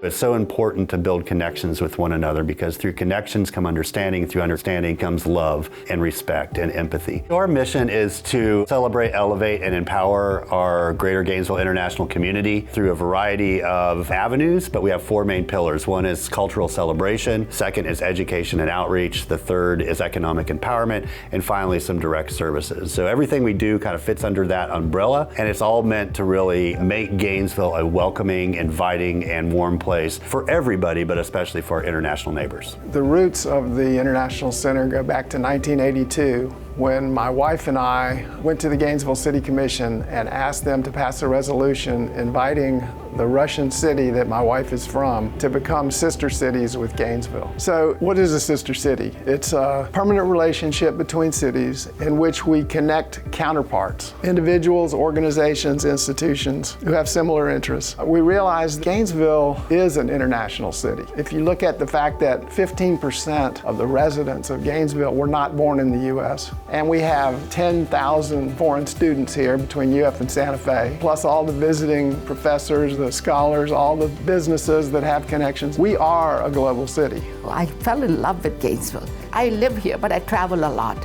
It's so important to build connections with one another because through connections come understanding, through understanding comes love and respect and empathy. Our mission is to celebrate, elevate, and empower our greater Gainesville international community through a variety of avenues, but we have four main pillars. One is cultural celebration, second is education and outreach, the third is economic empowerment, and finally some direct services. So everything we do kind of fits under that umbrella, and it's all meant to really make Gainesville a welcoming, inviting, and warm place for everybody, but especially for our international neighbors. The roots of the International Center go back to 1982, when my wife and I went to the Gainesville City Commission and asked them to pass a resolution inviting the Russian city that my wife is from to become sister cities with Gainesville. So what is a sister city? It's a permanent relationship between cities in which we connect counterparts, individuals, organizations, institutions who have similar interests. We realized Gainesville is an international city. If you look at the fact that 15% of the residents of Gainesville were not born in the U.S., and we have 10,000 foreign students here between UF and Santa Fe, plus all the visiting professors, the scholars, all the businesses that have connections. We are a global city. I fell in love with Gainesville. I live here, but I travel a lot.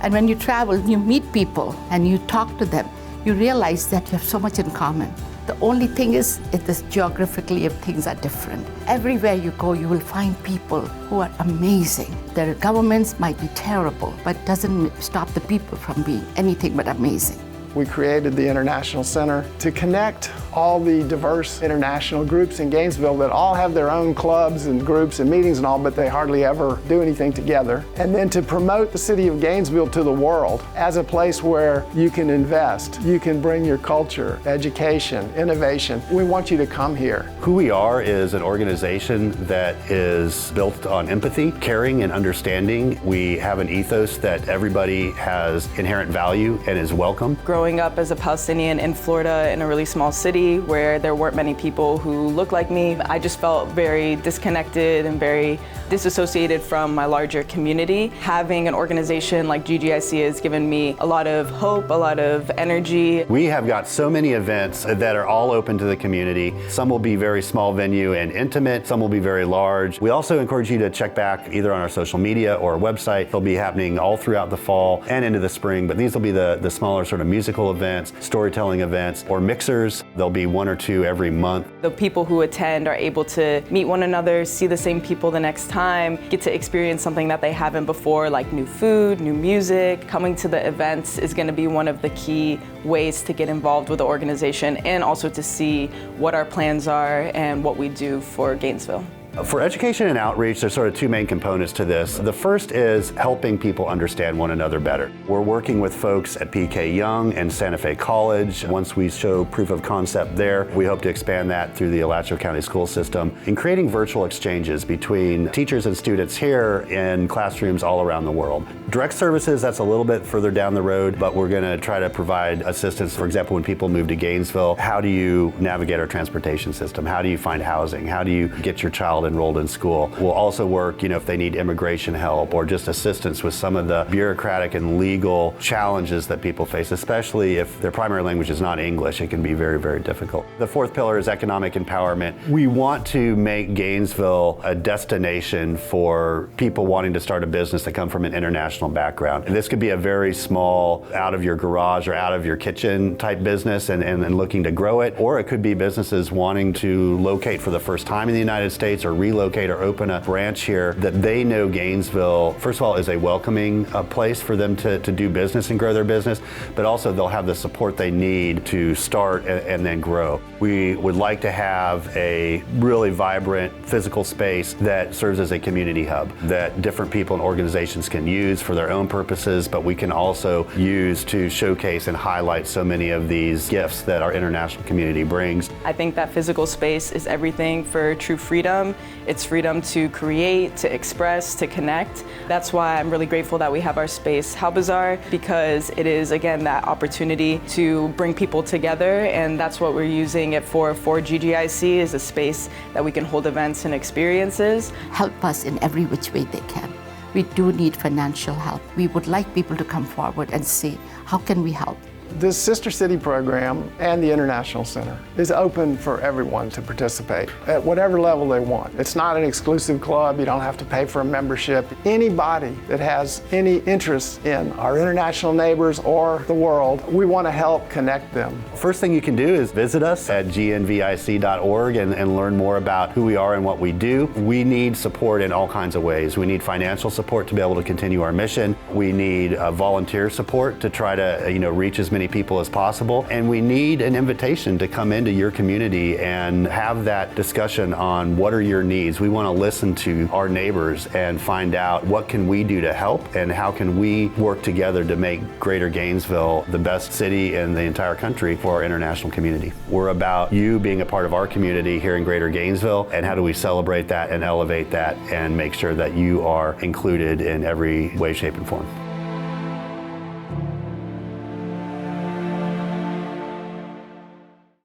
And when you travel, you meet people and you talk to them. You realize that you have so much in common. The only thing is, it is geographically, things are different. Everywhere you go, you will find people who are amazing. Their governments might be terrible, but it doesn't stop the people from being anything but amazing. We created the International Center to connect all the diverse international groups in Gainesville that all have their own clubs and groups and meetings and all, but they hardly ever do anything together. And then to promote the city of Gainesville to the world as a place where you can invest, you can bring your culture, education, innovation. We want you to come here. Who we are is an organization that is built on empathy, caring, and understanding. We have an ethos that everybody has inherent value and is welcome. Growing up as a Palestinian in Florida in a really small city where there weren't many people who looked like me, I just felt very disconnected and very disassociated from my larger community. Having an organization like GGIC has given me a lot of hope, a lot of energy. We have got so many events that are all open to the community. Some will be very small venue and intimate, some will be very large. We also encourage you to check back either on our social media or our website. They'll be happening all throughout the fall and into the spring, but these will be the smaller sort of musical events, storytelling events, or mixers. There'll be one or two every month. The people who attend are able to meet one another, see the same people the next time, get to experience something that they haven't before, like new food, new music. Coming to the events is going to be one of the key ways to get involved with the organization and also to see what our plans are and what we do for Gainesville. For education and outreach, there's sort of two main components to this. The first is helping people understand one another better. We're working with folks at PK Young and Santa Fe College. Once we show proof of concept there, we hope to expand that through the Alachua County school system in creating virtual exchanges between teachers and students here in classrooms all around the world. Direct services, that's a little bit further down the road, but we're going to try to provide assistance. For example, when people move to Gainesville, how do you navigate our transportation system? How do you find housing? How do you get your child enrolled in school? We'll also work, if they need immigration help or just assistance with some of the bureaucratic and legal challenges that people face, especially if their primary language is not English. It can be very, very difficult. The fourth pillar is economic empowerment. We want to make Gainesville a destination for people wanting to start a business that come from an international background. And this could be a very small, out of your garage or out of your kitchen type business and looking to grow it, or it could be businesses wanting to locate for the first time in the United States or relocate or open a branch here, that they know Gainesville, first of all, is a welcoming place for them to do business and grow their business, but also they'll have the support they need to start and then grow. We would like to have a really vibrant physical space that serves as a community hub that different people and organizations can use for their own purposes, but we can also use to showcase and highlight so many of these gifts that our international community brings. I think that physical space is everything for true freedom. It's freedom to create, to express, to connect. That's why I'm really grateful that we have our space, How Bizarre, because it is, again, that opportunity to bring people together, and that's what we're using it for GGIC, is a space that we can hold events and experiences. Help us in every which way they can. We do need financial help. We would like people to come forward and say, how can we help? This Sister City program and the International Center is open for everyone to participate at whatever level they want. It's not an exclusive club. You don't have to pay for a membership. Anybody that has any interest in our international neighbors or the world, we want to help connect them. First thing you can do is visit us at gnvic.org and learn more about who we are and what we do. We need support in all kinds of ways. We need financial support to be able to continue our mission. We need volunteer support to try to reach as many people as possible. And we need an invitation to come into your community and have that discussion on what are your needs. We want to listen to our neighbors and find out what can we do to help and how can we work together to make Greater Gainesville the best city in the entire country for our international community. We're about you being a part of our community here in Greater Gainesville, and how do we celebrate that and elevate that and make sure that you are included in every way, shape, and form.